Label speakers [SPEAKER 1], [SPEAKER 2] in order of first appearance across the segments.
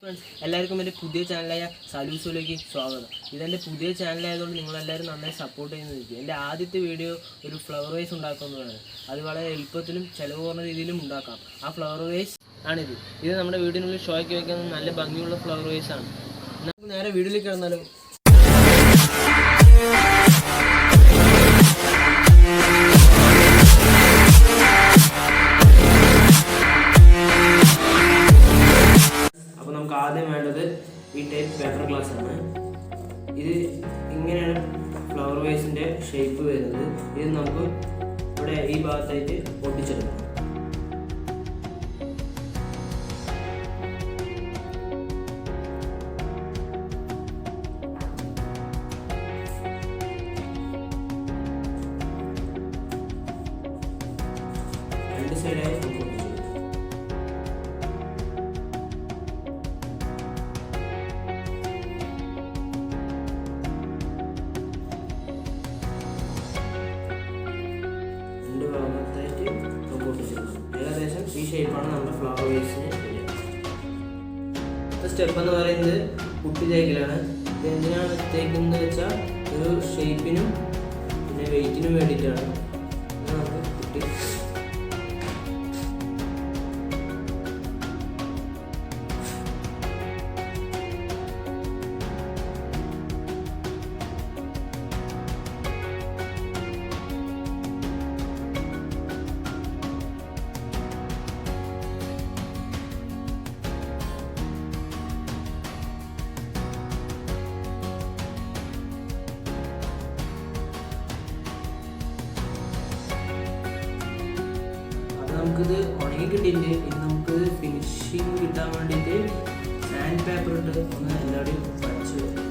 [SPEAKER 1] Friends എല്ലാവർക്കും എൻ്റെ പുതിയ ചാനലായ സാലൂസിലേക്ക് സ്വാഗതം. ഇതെൻ്റെ പുതിയ ചാനലായതുകൊണ്ട് നിങ്ങളെല്ലാവരും നന്നായി സപ്പോർട്ട് ചെയ്യുന്നതായിരിക്കും. എൻ്റെ ആദ്യത്തെ വീഡിയോ ഒരു ഫ്ലവർ വേസ് ഉണ്ടാക്കുന്നതാണ്. അത് വളരെ എളുപ്പത്തിലും ചിലവ് കുറഞ്ഞ രീതിയിലും ഉണ്ടാക്കാം. ആ ഫ്ലവർ വേസ് ആണിത്. ഇത് നമ്മുടെ വീടിനുള്ളിൽ ഷോയ്ക്ക് വയ്ക്കുന്ന നല്ല ഭംഗിയുള്ള ഫ്ലവർ വേസ് ആണ്. നമുക്ക് നേരെ വീട്ടിലേക്ക് കിടന്നാലോ. നമുക്ക് ആദ്യം വേണ്ടത് ഈ ടൈപ്പ് പേപ്പർ ഗ്ലാസ് ആണ്. ഇത് ഇങ്ങനെയാണ് ഫ്ലവർ വേസിൻ്റെ ഷേപ്പ് വരുന്നത്. ഇത് നമുക്ക് ഇവിടെ ഈ ഭാഗത്തായിട്ട് ഒട്ടിച്ചെടുക്കാം. രണ്ട് സൈഡായി നമുക്ക് ഒട്ടിച്ചെടുക്കാം. ഭാഗത്തായിട്ട് നമുക്ക് ഒട്ടിച്ചെടുക്കാം. ഏകദേശം ഈ ഷേപ്പാണ് നമ്മുടെ ഫ്ലവർ വേസിന് വരിക. അടുത്ത സ്റ്റെപ്പ് എന്ന് പറയുന്നത് പുട്ടി തേക്കലാണ്. ഇത് എന്തിനാണ് തേക്കുന്നത് വെച്ചാൽ ഒരു ഷേപ്പിനും പിന്നെ വെയിറ്റിനും വേണ്ടിയിട്ടാണ്. നമുക്ക് പുട്ടി നമുക്കിത് ഉണങ്ങി കിട്ടിയിട്ട് ഇനി നമുക്കിത് ഫിനിഷിങ് കിട്ടാൻ വേണ്ടിയിട്ട് സാൻഡ് പേപ്പർ ഇട്ട് ഒന്ന് എല്ലാവരുടെയും വരച്ച് വെക്കാം.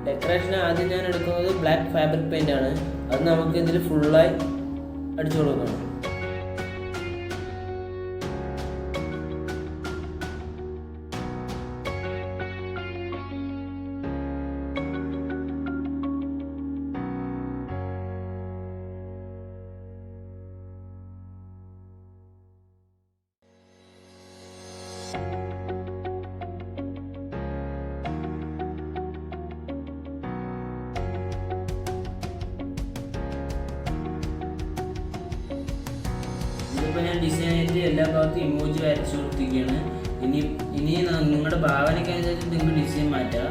[SPEAKER 1] ഡെക്കറേഷന് ആദ്യം ഞാൻ എടുക്കുന്നത് ബ്ലാക്ക് ഫാബ്രിക് പെയിൻ്റ് ആണ്. അത് നമുക്ക് ഇതിൽ ഫുള്ളായി അടിച്ചു കൊടുക്കണം. ഇതിപ്പോൾ ഞാൻ ഡിസൈനായിട്ട് എല്ലാ ഭാഗത്തും ഇമോജി വരച്ചു കൊടുത്തിരിക്കുകയാണ്. ഇനി നിങ്ങളുടെ ഭാവനയ്ക്കനുസരിച്ച് നിങ്ങൾ ഡിസൈൻ മാറ്റുക.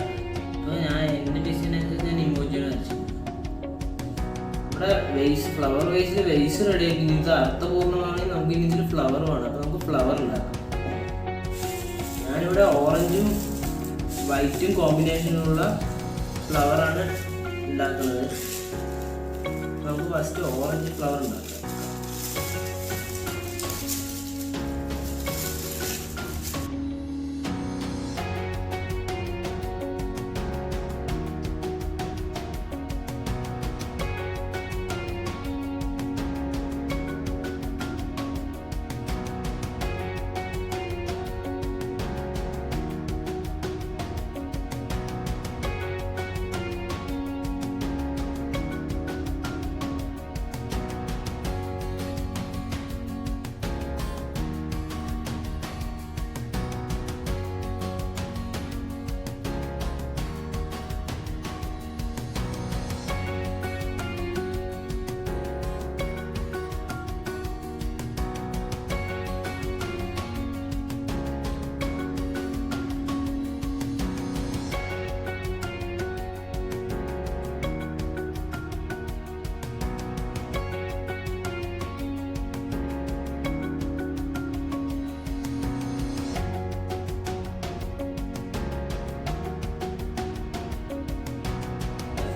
[SPEAKER 1] ഇപ്പോൾ ഞാൻ എൻ്റെ ഡിസൈൻ അനുസരിച്ച് ഞാൻ ഇമോജിയാണ് വരച്ചു. ഇവിടെ ഫ്ലവർ വേസിൽ വേസ് റെഡിയാക്കി നിങ്ങൾക്ക് അർത്ഥപൂർണ്ണമാണെങ്കിൽ നമുക്ക് ഇനി ഇതിൽ ഫ്ലവർ വേണം. അപ്പോൾ നമുക്ക് ഫ്ലവർ ഉണ്ടാക്കാം. ഞാനിവിടെ ഓറഞ്ചും വൈറ്റും കോമ്പിനേഷനുള്ള ഫ്ലവറാണ് ഉണ്ടാക്കുന്നത്. നമുക്ക് ഫസ്റ്റ് ഓറഞ്ച് ഫ്ലവർ ഉണ്ടാക്കാം.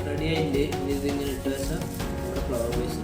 [SPEAKER 1] റെഡി ആയിട്ട് ഇതിങ്ങനെ ഇട്ട് വെച്ചാൽ നമ്മുടെ ഫ്ലവർ വേസ്